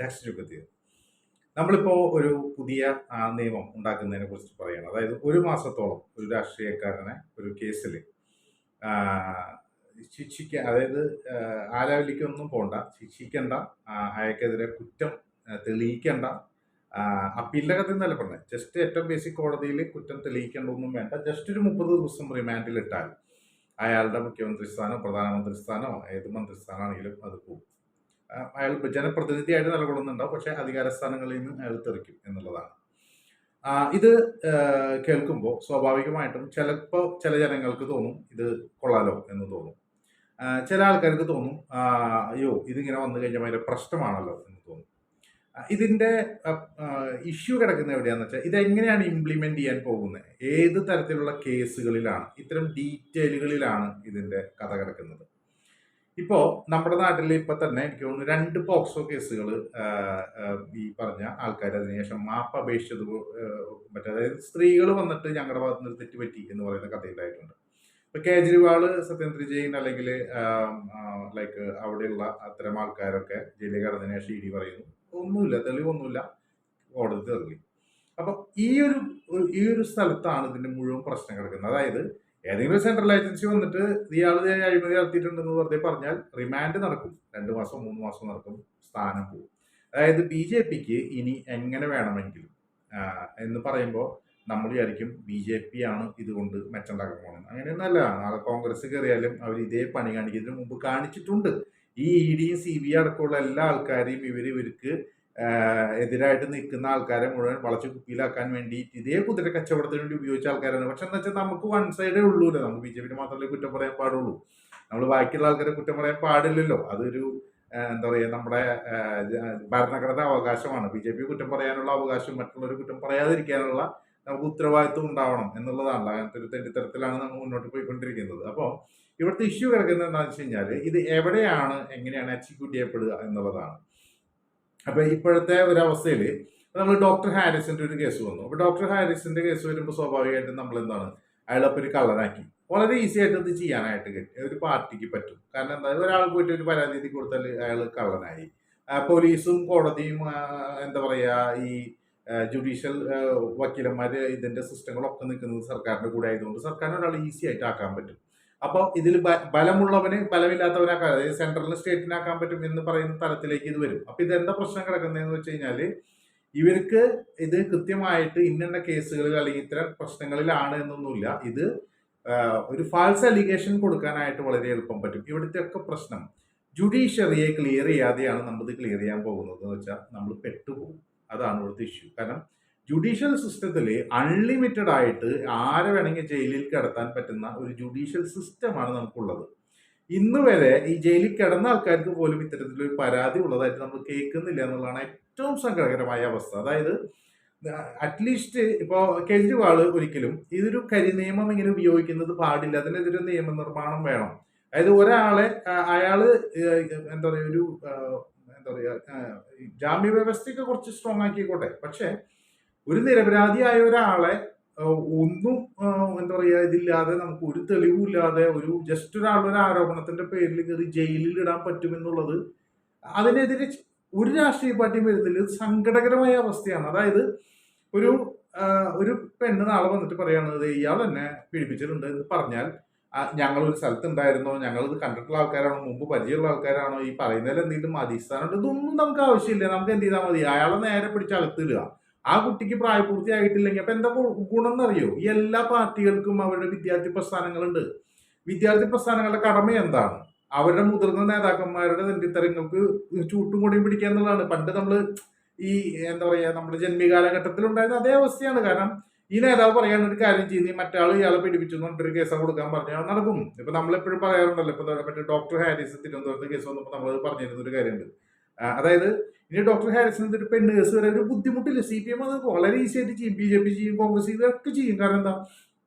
Next ചുക്കത്തിയത് നമ്മളിപ്പോൾ ഒരു പുതിയ നിയമം ഉണ്ടാക്കുന്നതിനെ കുറിച്ച് പറയുകയാണ്. അതായത് ഒരു മാസത്തോളം ഒരു രാഷ്ട്രീയക്കാരനെ ഒരു കേസിൽ ശിക്ഷിക്കുക, അതായത് ആലാവലിക്കൊന്നും പോണ്ട, ശിക്ഷിക്കേണ്ട, അയാൾക്കെതിരെ കുറ്റം തെളിയിക്കേണ്ട, അപ്പീലിൻ്റെ നിന്നല്ല പറഞ്ഞത്, ജസ്റ്റ് ഏറ്റവും ബേസിക് കോടതിയിൽ കുറ്റം തെളിയിക്കേണ്ടതൊന്നും വേണ്ട, ജസ്റ്റ് ഒരു 30 ദിവസം റിമാൻഡിലിട്ടാൽ അയാളുടെ മുഖ്യമന്ത്രി സ്ഥാനോ പ്രധാനമന്ത്രി സ്ഥാനോ ഏത് മന്ത്രിസ്ഥാനാണെങ്കിലും അത് പോകും. അയാൾ ജനപ്രതിനിധിയായിട്ട് നിലകൊള്ളുന്നുണ്ടാവും, പക്ഷേ അധികാര സ്ഥാനങ്ങളിൽ നിന്ന് അയാൾ തെറിക്കും എന്നുള്ളതാണ്. ഇത് കേൾക്കുമ്പോൾ സ്വാഭാവികമായിട്ടും ചിലപ്പോൾ ചില ജനങ്ങൾക്ക് തോന്നും ഇത് കൊള്ളാലോ എന്ന് തോന്നും. ചില ആൾക്കാർക്ക് തോന്നും അയ്യോ ഇതിങ്ങനെ വന്നു കഴിഞ്ഞാൽ ഭയങ്കര പ്രശ്നമാണല്ലോ എന്ന് തോന്നും. ഇതിൻ്റെ ഇഷ്യൂ കിടക്കുന്ന എവിടെയാണെന്ന് വെച്ചാൽ ഇതെങ്ങനെയാണ് ഇംപ്ലിമെൻ്റ് ചെയ്യാൻ പോകുന്നത്, ഏത് തരത്തിലുള്ള കേസുകളിലാണ്, ഇത്തരം ഡീറ്റെയിലുകളിലാണ് ഇതിൻ്റെ കഥ കിടക്കുന്നത്. ഇപ്പോൾ നമ്മുടെ നാട്ടിൽ ഇപ്പം തന്നെ എനിക്ക് തോന്നുന്നു 2 പോക്സോ കേസുകൾ ഈ പറഞ്ഞ ആൾക്കാർ അതിനുശേഷം മാപ്പ് അപേക്ഷിച്ചത് മറ്റേ, അതായത് സ്ത്രീകൾ വന്നിട്ട് ഞങ്ങളുടെ ഭാഗത്ത് നിന്ന് തെറ്റ് പറ്റി എന്ന് പറയുന്ന കഥയുണ്ടായിട്ടുണ്ട്. ഇപ്പൊ കേജ്രിവാൾ, സത്യേന്ദ്ര ജെയിൻ അല്ലെങ്കിൽ ലൈക്ക് അവിടെയുള്ള അത്തരം ആൾക്കാരൊക്കെ ജയിലിൽ കിടന്നതിന് ശേഷം ഇഡി പറയുന്നു ഒന്നുമില്ല, തെളിവൊന്നുമില്ല, കോടതി തള്ളി. അപ്പൊ ഈ ഒരു സ്ഥലത്താണ് ഇതിന്റെ മുഴുവൻ പ്രശ്നം കിടക്കുന്നത്. അതായത് ഏതെങ്കിലും സെൻട്രൽ ഏജൻസി വന്നിട്ട് ഇയാൾ അഴിമതി നടത്തിയിട്ടുണ്ടെന്ന് വെറുതെ പറഞ്ഞാൽ റിമാൻഡ് നടക്കും, 2 മാസം 3 മാസം നടക്കും, സ്ഥാനം പോകും. അതായത് BJPക്ക് ഇനി എങ്ങനെ വേണമെങ്കിലും എന്ന് പറയുമ്പോൾ നമ്മൾ വിചാരിക്കും BJP ആണ് ഇതുകൊണ്ട് മെച്ചമുണ്ടാക്കാൻ പോകുന്നത്. അങ്ങനെയൊന്നല്ല. നാളെ കോൺഗ്രസ് കയറിയാലും അവർ ഇതേ പണി കാണിക്കുന്നതിന് മുമ്പ് കാണിച്ചിട്ടുണ്ട്. ഈ EDയും CBI അടക്കമുള്ള എല്ലാ ആൾക്കാരെയും ഇവർക്ക് എതിരായിട്ട് നിൽക്കുന്ന ആൾക്കാരെ മുഴുവൻ വളച്ചു കുപ്പിയിലാക്കാൻ വേണ്ടി ഇതേ കുതിര കച്ചവടത്തിന് വേണ്ടി ഉപയോഗിച്ച ആൾക്കാരാണ്. പക്ഷെ എന്താ വെച്ചാൽ നമുക്ക് വൺ സൈഡേ ഉള്ളൂല്ലോ, നമുക്ക് BJP മാത്രമല്ലേ കുറ്റം പറയാൻ പാടുള്ളൂ. നമ്മൾ ബാക്കിയുള്ള ആൾക്കാരെ കുറ്റം പറയാൻ പാടില്ലല്ലോ. അതൊരു എന്താ പറയുക, നമ്മുടെ ഭരണഘടന അവകാശമാണ്. BJP കുറ്റം പറയാനുള്ള അവകാശം, മറ്റുള്ളവർ കുറ്റം പറയാതിരിക്കാനുള്ള നമുക്ക് ഉത്തരവാദിത്വം ഉണ്ടാവണം എന്നുള്ളതാണ്. അങ്ങനത്തെ ഒരു തെറ്റിത്തരത്തിലാണ് നമ്മൾ മുന്നോട്ട് പോയിക്കൊണ്ടിരിക്കുന്നത്. അപ്പോൾ ഇവിടുത്തെ ഇഷ്യൂ കിടക്കുന്നത് എന്താണെന്ന് വെച്ച് കഴിഞ്ഞാൽ ഇത് എവിടെയാണ്, എങ്ങനെയാണ് എക്സിക്യൂട്ട് ചെയ്യപ്പെടുക എന്നുള്ളതാണ്. അപ്പൊ ഇപ്പോഴത്തെ ഒരു അവസ്ഥയിൽ നമ്മൾ ഡോക്ടർ ഹാരിസിന്റെ ഒരു കേസ് വന്നു. അപ്പൊ ഡോക്ടർ ഹാരിസിന്റെ കേസ് വരുമ്പോൾ സ്വാഭാവികമായിട്ടും നമ്മൾ എന്താണ്, അയാളപ്പോൾ ഒരു കള്ളനാക്കി. വളരെ ഈസി ആയിട്ട് ഇത് ചെയ്യാനായിട്ട് ഒരു പാർട്ടിക്ക് പറ്റും. കാരണം എന്താ, ഒരാൾ പോയിട്ട് ഒരു പരാതി എഴുതി കൊടുത്താൽ അയാൾ കള്ളനായി. പോലീസും കോടതിയും എന്താ പറയാ, ഈ ജുഡീഷ്യൽ വക്കീലന്മാര് ഇതിന്റെ സിസ്റ്റങ്ങളൊക്കെ നിൽക്കുന്നത് സർക്കാരിന്റെ കൂടെ ആയതുകൊണ്ട് സർക്കാരിന് ഒരാൾ ഈസി ആയിട്ട് ആക്കാൻ പറ്റും. അപ്പോൾ ഇതിൽ ബലമുള്ളവന് ബലമില്ലാത്തവനാക്കാൻ, അതായത് സെൻട്രലിന് സ്റ്റേറ്റിനാക്കാൻ പറ്റും എന്ന് പറയുന്ന തലത്തിലേക്ക് ഇത് വരും. അപ്പൊ ഇതെന്താ പ്രശ്നം കിടക്കുന്നതെന്ന് വെച്ച് കഴിഞ്ഞാല് ഇവർക്ക് ഇത് കൃത്യമായിട്ട് ഇന്ന കേസുകളിൽ അല്ലെങ്കിൽ ഇത്തരം പ്രശ്നങ്ങളിലാണ് എന്നൊന്നുമില്ല. ഇത് ഒരു ഫാൾസ് അലിഗേഷൻ കൊടുക്കാനായിട്ട് വളരെ എളുപ്പം പറ്റും. ഇവിടുത്തെ ഒക്കെ പ്രശ്നം ജുഡീഷ്യറിയെ ക്ലിയർ ചെയ്യാതെയാണ് നമ്മളിത് ക്ലിയർ ചെയ്യാൻ പോകുന്നത് എന്ന് വെച്ചാൽ നമ്മൾ പെട്ടുപോകും. അതാണ് ഇവിടുത്തെ ഇഷ്യൂ. കാരണം ജുഡീഷ്യൽ സിസ്റ്റത്തിൽ അൺലിമിറ്റഡ് ആയിട്ട് ആരെ വേണമെങ്കിൽ ജയിലിൽ കിടത്താൻ പറ്റുന്ന ഒരു ജുഡീഷ്യൽ സിസ്റ്റമാണ് നമുക്കുള്ളത്. ഇന്ന് വരെ ഈ ജയിലിൽ കിടന്ന ആൾക്കാർക്ക് പോലും ഇത്തരത്തിലൊരു പരാതി ഉള്ളതായിട്ട് നമ്മൾ കേൾക്കുന്നില്ല എന്നുള്ളതാണ് ഏറ്റവും സങ്കടകരമായ അവസ്ഥ. അതായത് അറ്റ്ലീസ്റ്റ് ഇപ്പോൾ കേജ്രിവാൾ ഒരിക്കലും ഇതൊരു കരിനിയമം ഇങ്ങനെ ഉപയോഗിക്കുന്നത് പാടില്ല, അതിനെതിരെ നിയമനിർമ്മാണം വേണം. അതായത് ഒരാളെ അയാള് എന്താ പറയുക, ഒരു എന്താ പറയുക, ജാമ്യ വ്യവസ്ഥയൊക്കെ കുറച്ച് സ്ട്രോങ് ആക്കിക്കോട്ടെ, പക്ഷെ ഒരു നിരപരാധിയായ ഒരാളെ ഒന്നും എന്താ പറയുക ഇതില്ലാതെ, നമുക്ക് ഒരു തെളിവില്ലാതെ ഒരു ജസ്റ്റ് ഒരാളുടെ ആരോപണത്തിന്റെ പേരിൽ കയറി ജയിലിൽ ഇടാൻ പറ്റുമെന്നുള്ളത് അതിനെതിരെ ഒരു രാഷ്ട്രീയ പാർട്ടിയും വരുന്നില്ല. ഇത് സങ്കടകരമായ അവസ്ഥയാണ്. അതായത് ഒരു ഒരു പെണ്ണ് നാളെ വന്നിട്ട് പറയുകയാണത് ഇയാൾ എന്നെ പീഡിപ്പിച്ചിട്ടുണ്ട് എന്ന് പറഞ്ഞാൽ ഞങ്ങളൊരു സ്ഥലത്തുണ്ടായിരുന്നോ, ഞങ്ങൾ ഇത് കണ്ടിട്ടുള്ള ആൾക്കാരാണോ, മുമ്പ് പരിചയമുള്ള ആൾക്കാരാണോ, ഈ പറയുന്നതിൽ എന്തെങ്കിലും അടിസ്ഥാനമുണ്ട്, ഇതൊന്നും നമുക്ക് ആവശ്യമില്ല. നമുക്ക് എന്ത് ചെയ്താൽ മതി, അയാളെ നേരെ പിടിച്ച് അകത്തിടുക. ആ കുട്ടിക്ക് പ്രായപൂർത്തിയായിട്ടില്ലെങ്കിൽ അപ്പൊ എന്താ ഗുണം എന്നറിയോ? ഈ എല്ലാ പാർട്ടികൾക്കും അവരുടെ വിദ്യാർത്ഥി പ്രസ്ഥാനങ്ങളുണ്ട്. വിദ്യാർത്ഥി പ്രസ്ഥാനങ്ങളുടെ കടമ എന്താണ്? അവരുടെ മുതിർന്ന നേതാക്കന്മാരുടെ തെണ്ടിത്തരങ്ങൾക്ക് ചൂട്ടും കൊടിയും പിടിക്കുക എന്നുള്ളതാണ്. പണ്ട് നമ്മൾ ഈ എന്താ പറയാ, നമ്മുടെ ജന്മി കാലഘട്ടത്തിൽ ഉണ്ടായിരുന്ന അതേ അവസ്ഥയാണ്. കാരണം ഈ നേതാവ് പറയാൻ ഒരു കാര്യം ചെയ്യുന്ന മറ്റാൾ ഇയാളെ പീഡിപ്പിച്ചു എന്ന് പറഞ്ഞിട്ടൊരു കേസ് കൊടുക്കാൻ പറഞ്ഞാൽ നടക്കും. ഇപ്പൊ നമ്മളെപ്പോഴും പറയാറുണ്ടല്ലോ, ഇപ്പൊ മറ്റേ ഡോക്ടർ ഹാരിസ് തിരുവനന്തപുരത്ത് കേസ് വന്നപ്പോൾ നമ്മൾ പറഞ്ഞിരുന്ന ഒരു കാര്യമുണ്ട്. അതായത് ഇനി ഡോക്ടർ ഹാരിസിന് ഒരു പെണ്ണ് കേസ് വരെ ഒരു ബുദ്ധിമുട്ടില്ല. CPM അത് വളരെ ഈസി ആയിട്ട് ചെയ്യും, BJP ചെയ്യും, കോൺഗ്രസ് ഇതൊക്കെ ചെയ്യും. കാരണം എന്താ,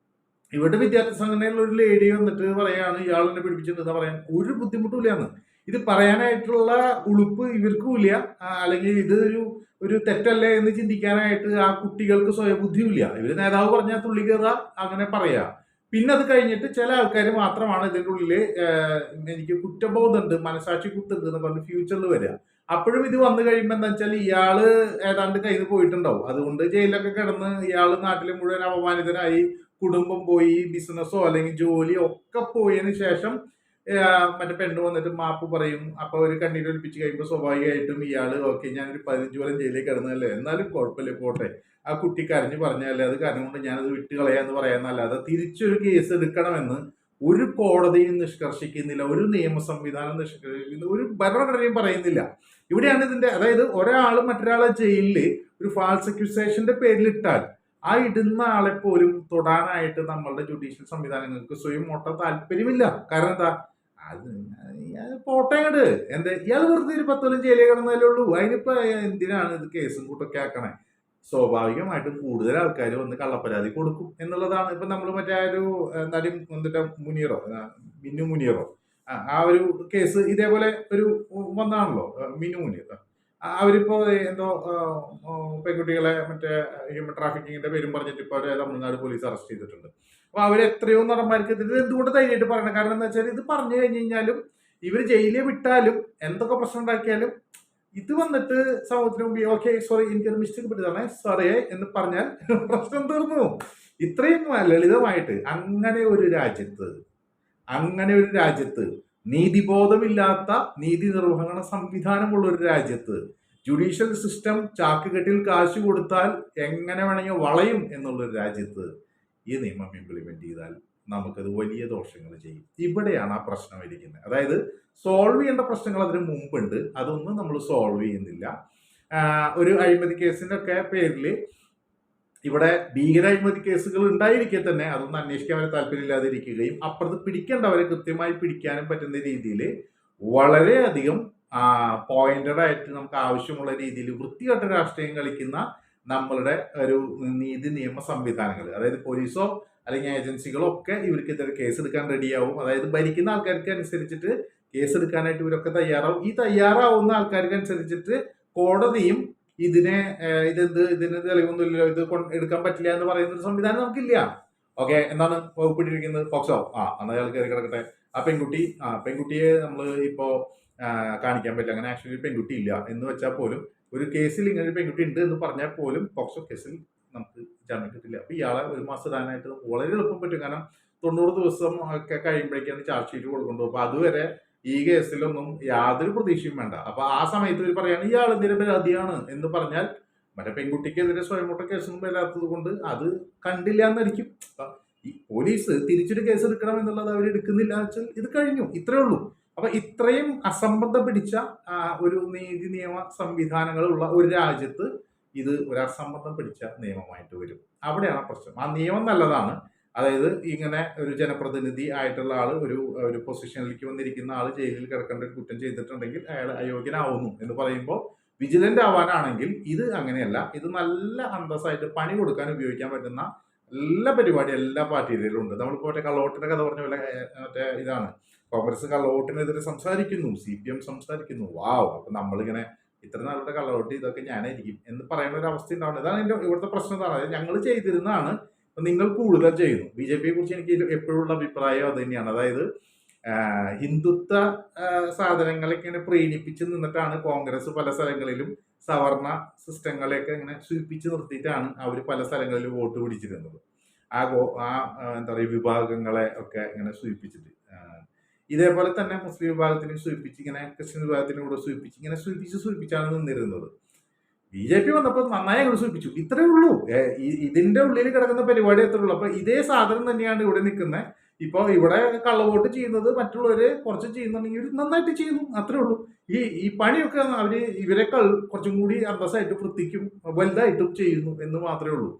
ഇവിടെ വിദ്യാർത്ഥി സംഘടനയിലുള്ള ഒരു ലേഡി വന്നിട്ട് പറയാണ് ഇയാളെന്നെ പിടിപ്പിച്ചിട്ട് പറയാൻ ഒരു ബുദ്ധിമുട്ടില്ലാന്ന്. ഇത് പറയാനായിട്ടുള്ള ഉളുപ്പ് ഇവർക്കും ഇല്ല, അല്ലെങ്കിൽ ഇത് ഒരു തെറ്റല്ലേ എന്ന് ചിന്തിക്കാനായിട്ട് ആ കുട്ടികൾക്ക് സ്വയബുദ്ധിയും ഇല്ല. ഇവര് നേതാവ് പറഞ്ഞാൽ തുള്ളി കയറുക, അങ്ങനെ പറയാ. പിന്നെ അത് കഴിഞ്ഞിട്ട് ചില ആൾക്കാർ മാത്രമാണ് ഇതിൻ്റെ ഉള്ളിൽ എനിക്ക് കുറ്റബോധമുണ്ട്, മനസാക്ഷി കുത്തുണ്ട് എന്ന് പറഞ്ഞ് ഫ്യൂച്ചറിൽ വരിക. അപ്പോഴും ഇത് വന്നു കഴിയുമ്പോൾ എന്താ വെച്ചാൽ ഇയാള് ഏതാണ്ട് കയ്യിൽ നിന്ന് പോയിട്ടുണ്ടാവും. അതുകൊണ്ട് ജയിലിലൊക്കെ കിടന്ന് ഇയാള് നാട്ടിൽ മുഴുവൻ അപമാനിതനായി, കുടുംബം പോയി, ബിസിനസ്സോ അല്ലെങ്കിൽ ജോലിയോ ഒക്കെ പോയതിനു ശേഷം മറ്റേ പെണ്ണ് വന്നിട്ട് മാപ്പ് പറയും. അപ്പൊ ഒരു കണ്ണീരൊലിപ്പിച്ച് കഴിയുമ്പോൾ സ്വാഭാവികമായിട്ടും ഇയാള് ഓക്കെ ഞാനൊരു 15 കൊല്ലം ജയിലിലേക്ക് കിടന്നതല്ലേ, എന്നാലും കുഴപ്പമില്ല പോട്ടെ, ആ കുട്ടി കരഞ്ഞു പറഞ്ഞല്ലേ, അത് കാരണം കൊണ്ട് ഞാനത് വിട്ട് കളയാന്ന് പറയാന്നല്ലാതെ തിരിച്ചൊരു കേസ് എടുക്കണമെന്ന് ഒരു കോടതിയും നിഷ്കർഷിക്കുന്നില്ല, ഒരു നിയമ സംവിധാനം നിഷ്കർഷിക്കുന്നില്ല, ഒരു ഭരണഘടനയും പറയുന്നില്ല. ഇവിടെയാണ് ഇതിന്റെ, അതായത് ഒരാൾ മറ്റൊരാളെ ജയിലിൽ ഒരു ഫാൾസ് അക്യൂസേഷന്റെ പേരിൽ ഇട്ടാൽ ആ ഇടുന്ന ആളെ പോലും തൊടാനായിട്ട് നമ്മളുടെ ജുഡീഷ്യൽ സംവിധാനങ്ങൾക്ക് സ്വയം ഒട്ട താല്പര്യമില്ല. കാരണം എന്താ, അത് പോട്ടേങ്ങട് എന്താ, ഇയാൾ വെറുതെ ഒരു 10 കൊല്ലം ജയിലിൽ കിടന്നാലേ ഉള്ളൂ, അതിനിപ്പോ എന്തിനാണ് ഇത് കേസും കൂട്ടൊക്കെ ആക്കണേ? സ്വാഭാവികമായിട്ടും കൂടുതൽ ആൾക്കാർ വന്ന് കള്ളപ്പരാതി കൊടുക്കും എന്നുള്ളതാണ്. ഇപ്പൊ നമ്മൾ മറ്റേ ഒരു നടി എന്നിട്ട് മുനീറോ, മിന്നു മുനീറോ, ആ ഒരു കേസ് ഇതേപോലെ ഒരു വന്നാണല്ലോ, മിന്നു മുനീർ. അവരിപ്പോ എന്തോ പെൺകുട്ടികളെ മറ്റേ ഹ്യൂമൻ ട്രാഫിക്കിങ്ങിന്റെ പേരും പറഞ്ഞിട്ട് ഇപ്പൊ അവരെ തമിഴ്നാട് പോലീസ് അറസ്റ്റ് ചെയ്തിട്ടുണ്ട്. അപ്പൊ അവർ എത്രയോ നടന്മാർക്ക് ഇത് എന്തുകൊണ്ട് ധൈര്യമായിട്ട് പറയണം? കാരണം എന്താ വെച്ചാൽ ഇത് പറഞ്ഞു കഴിഞ്ഞു കഴിഞ്ഞാലും ഇവർ ജയിലിൽ വിട്ടാലും എന്തൊക്കെ പ്രശ്നം ഉണ്ടാക്കിയാലും ഇത് വന്നിട്ട് സമൂഹത്തിന് മുമ്പ് ഓക്കെ സോറി എനിക്കൊരു മിസ്റ്റേക്ക് പറ്റിയതാണ് സോറി എന്ന് പറഞ്ഞാൽ പ്രശ്നം തീർന്നു. ഇത്രയും ലളിതമായിട്ട് അങ്ങനെ ഒരു രാജ്യത്ത് നീതിബോധമില്ലാത്ത നീതി നിർവഹണ സംവിധാനമുള്ള ഒരു രാജ്യത്ത് ജുഡീഷ്യൽ സിസ്റ്റം ചാക്കുകെട്ടിൽ കാശ് കൊടുത്താൽ എങ്ങനെ വേണമെങ്കിൽ വളയും എന്നുള്ളൊരു രാജ്യത്ത് ഈ നിയമം ഇംപ്ലിമെന്റ് ചെയ്താൽ നമുക്കത് വലിയ ദോഷങ്ങൾ ചെയ്യും. ഇവിടെയാണ് ആ പ്രശ്നം ഇരിക്കുന്നത്. അതായത് സോൾവ് ചെയ്യേണ്ട പ്രശ്നങ്ങൾ അതിന് മുമ്പുണ്ട്, അതൊന്നും നമ്മൾ സോൾവ് ചെയ്യുന്നില്ല. ഒരു അഴിമതി കേസിന്റെ ഒക്കെ പേരിൽ ഇവിടെ ഭീകര അഴിമതി കേസുകൾ ഉണ്ടായിരിക്കെ തന്നെ അതൊന്നും അന്വേഷിക്കാൻ വരെ താല്പര്യമില്ലാതിരിക്കുകയും അപ്പുറത്ത് പിടിക്കേണ്ടവരെ കൃത്യമായി പിടിക്കാനും പറ്റുന്ന രീതിയിൽ വളരെയധികം പോയിന്റഡ് ആയിട്ട് നമുക്ക് ആവശ്യമുള്ള രീതിയിൽ വൃത്തികെട്ട രാഷ്ട്രീയം കളിക്കുന്ന നമ്മളുടെ ഒരു നീതി നിയമ സംവിധാനങ്ങൾ, അതായത് പോലീസോ അല്ലെങ്കിൽ ഏജൻസികളോ ഒക്കെ ഇവർക്കെതിരെ കേസ് എടുക്കാൻ റെഡിയാവും. അതായത് ഭരിക്കുന്ന ആൾക്കാർക്ക് അനുസരിച്ചിട്ട് കേസ് എടുക്കാനായിട്ട് ഇവരൊക്കെ തയ്യാറാവും. ഈ തയ്യാറാവുന്ന ആൾക്കാർക്ക് അനുസരിച്ചിട്ട് കോടതിയും ഇതിന് തെളിവൊന്നുമില്ലല്ലോ, ഇത് എടുക്കാൻ പറ്റില്ല എന്ന് പറയുന്ന ഒരു സംവിധാനം നമുക്കില്ല. ഓക്കെ, എന്താണ് വകുപ്പിട്ടിരിക്കുന്നത്? പോക്സോ. എന്നാൽ അയാൾ കയറി കിടക്കട്ടെ. ആ പെൺകുട്ടിയെ നമ്മൾ ഇപ്പോ കാണിക്കാൻ പറ്റില്ല, അങ്ങനെ ആക്ച്വലി പെൺകുട്ടി ഇല്ല എന്ന് വെച്ചാൽ പോലും ഒരു കേസിൽ ഇങ്ങനെ ഒരു പെൺകുട്ടി ഉണ്ട് എന്ന് പറഞ്ഞാൽ പോലും പോക്സോ കേസിൽ നമുക്ക് ജാമ്യം കിട്ടില്ല. അപ്പൊ ഇയാളെ 1 മാസം ഇടാനായിട്ട് വളരെ എളുപ്പം പറ്റും. കാരണം 90 ദിവസം ഒക്കെ കഴിയുമ്പോഴേക്കാണ് ചാർജ് ഷീറ്റ് കൊടുക്കുന്നത്. അപ്പൊ അതുവരെ ഈ കേസിലൊന്നും യാതൊരു പ്രതീക്ഷയും വേണ്ട. അപ്പൊ ആ സമയത്ത് ഇവർ പറയാണ് ഇയാൾ എന്തിനെ പരാതിയാണ് എന്ന് പറഞ്ഞാൽ മറ്റേ പെൺകുട്ടിക്കെതിരെ സ്വയമൊട്ട കേസൊന്നും വരാത്തത് കൊണ്ട് അത് കണ്ടില്ല എന്നടിക്കും. ഈ പോലീസ് തിരിച്ചൊരു കേസ് എടുക്കണം എന്നുള്ളത് അവർ എടുക്കുന്നില്ല വെച്ചാൽ ഇത് കഴിഞ്ഞു, ഇത്രേ ഉള്ളൂ. അപ്പൊ ഇത്രയും അസംബന്ധം പിടിച്ച ഒരു നീതി നിയമ സംവിധാനങ്ങളുള്ള ഒരു രാജ്യത്ത് ഇത് ഒരു അസംബന്ധം പിടിച്ച നിയമമായിട്ട് വരും. അവിടെയാണ് പ്രശ്നം. ആ നിയമം നല്ലതാണ്, അതായത് ഇങ്ങനെ ഒരു ജനപ്രതിനിധി ആയിട്ടുള്ള ആള് ഒരു പൊസിഷനിലേക്ക് വന്നിരിക്കുന്ന ആള് ജയിലിൽ കിടക്കേണ്ട ഒരു കുറ്റം ചെയ്തിട്ടുണ്ടെങ്കിൽ അയാൾ അയോഗ്യനാവുന്നു എന്ന് പറയുമ്പോൾ വിജിലന്റ് ആവാനാണെങ്കിൽ ഇത് അങ്ങനെയല്ല. ഇത് നല്ല അന്തസ്സായിട്ട് പണി കൊടുക്കാൻ ഉപയോഗിക്കാൻ പറ്റുന്ന എല്ലാ പരിപാടി എല്ലാ പാർട്ടിയിലും ഉണ്ട്. നമ്മളിപ്പോ മറ്റേ കള്ളവോട്ടിന്റെ കഥ പറഞ്ഞ പോലെ മറ്റേ ഇതാണ്, കോൺഗ്രസ് കള്ളവോട്ടിനെതിരെ സംസാരിക്കുന്നു, CPM സംസാരിക്കുന്നു. വാവ്, അപ്പൊ നമ്മളിങ്ങനെ ഇത്ര നാളുടെ കള്ളവോട്ട് ഇതൊക്കെ ഞാനായിരിക്കും എന്ന് പറയുന്ന ഒരു അവസ്ഥ ഉണ്ടാവുന്നത്. ഇതാണ് എന്റെ ഇവിടുത്തെ പ്രശ്നം. ഇതാണ്, അതായത് ഞങ്ങൾ ചെയ്തിരുന്നതാണ് നിങ്ങൾ കൂടുതൽ ചെയ്യുന്നു. BJPയെ കുറിച്ച് എനിക്ക് എപ്പോഴുള്ള അഭിപ്രായം അത് തന്നെയാണ്. അതായത് ഹിന്ദുത്വ സാധനങ്ങളൊക്കെ ഇങ്ങനെ പ്രീണിപ്പിച്ച് നിന്നിട്ടാണ് കോൺഗ്രസ് പല സ്ഥലങ്ങളിലും സവർണ സിസ്റ്റങ്ങളെയൊക്കെ ഇങ്ങനെ സൂചിപ്പിച്ച് നിർത്തിയിട്ടാണ് അവർ പല സ്ഥലങ്ങളിലും വോട്ട് പിടിച്ചിരുന്നത്. എന്താ പറയുക, വിഭാഗങ്ങളെ ഒക്കെ ഇങ്ങനെ സൂചിപ്പിച്ചിട്ട് ഇതേപോലെ തന്നെ മുസ്ലിം വിഭാഗത്തിനെ സൂചിപ്പിച്ച് ഇങ്ങനെ ക്രിസ്ത്യൻ വിഭാഗത്തിനെ കൂടെ സൂചിപ്പിച്ച് ഇങ്ങനെ സൂചിപ്പിച്ചാണ് നിന്നിരുന്നത്. BJP വന്നപ്പോൾ നന്നായി അങ്ങോട്ട് സൂചിപ്പിച്ചു. ഇത്രേ ഉള്ളൂ. ഇതിന്റെ ഉള്ളിൽ കിടക്കുന്ന പരിപാടി എത്ര ഉള്ളൂ. അപ്പൊ ഇതേ സാധനം തന്നെയാണ് ഇവിടെ നിൽക്കുന്നത്. ഇപ്പൊ ഇവിടെ കള്ളവോട്ട് ചെയ്യുന്നത് മറ്റുള്ളവര് കുറച്ച് ചെയ്യുന്നുണ്ടെങ്കിൽ നന്നായിട്ട് ചെയ്യുന്നു, അത്രേ ഉള്ളൂ. ഈ പണിയൊക്കെ ഇവരെക്കാൾ കുറച്ചും കൂടി അന്തസ്സായിട്ട് വൃത്തിക്കും വലുതായിട്ടും ചെയ്യുന്നു എന്ന് മാത്രമേ ഉള്ളൂ.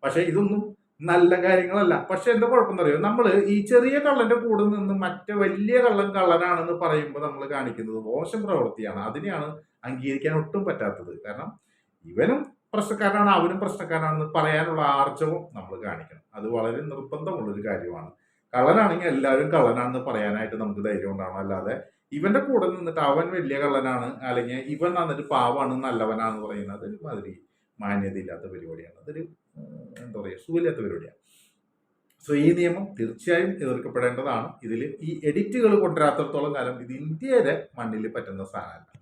പക്ഷെ ഇതൊന്നും നല്ല കാര്യങ്ങളല്ല. പക്ഷെ എന്താ കുഴപ്പം അറിയോ, നമ്മള് ഈ ചെറിയ കള്ളന്റെ കൂടെ നിന്ന് മറ്റേ വലിയ കള്ളനാണെന്ന് പറയുമ്പോൾ നമ്മൾ കാണിക്കുന്നത് മോശം പ്രവൃത്തിയാണ്. അതിനെയാണ് അംഗീകരിക്കാൻ ഒട്ടും പറ്റാത്തത്. കാരണം ഇവനും പ്രശ്നക്കാരനാണ് അവനും പ്രശ്നക്കാരനാണെന്ന് പറയാനുള്ള ആർജവം നമ്മൾ കാണിക്കണം. അത് വളരെ നിർബന്ധമുള്ളൊരു കാര്യമാണ്. കള്ളനാണെങ്കിൽ എല്ലാവരും കള്ളനാണെന്ന് പറയാനായിട്ട് നമുക്ക് ധൈര്യം ഉണ്ടാവണം. അല്ലാതെ ഇവന്റെ കൂടെ നിന്നിട്ട് അവൻ വലിയ കള്ളനാണ് അല്ലെങ്കിൽ ഇവൻ വന്നിട്ട് പാവാണ് നല്ലവനാന്ന് പറയുന്നത് ഒരുമാതിരി മാന്യതയില്ലാത്ത പരിപാടിയാണ്. അതൊരു എന്താ പറയുക, സുഖമില്ലാത്ത പരിപാടിയാണ്. സോ ഈ നിയമം തീർച്ചയായും എതിർക്കപ്പെടേണ്ടതാണ്. ഇതിൽ ഈ എഡിറ്റുകൾ കൊണ്ടുവരാത്തടത്തോളം കാലം ഇത് ഇന്ത്യയുടെ മണ്ണിൽ പറ്റുന്ന സാധനമല്ല.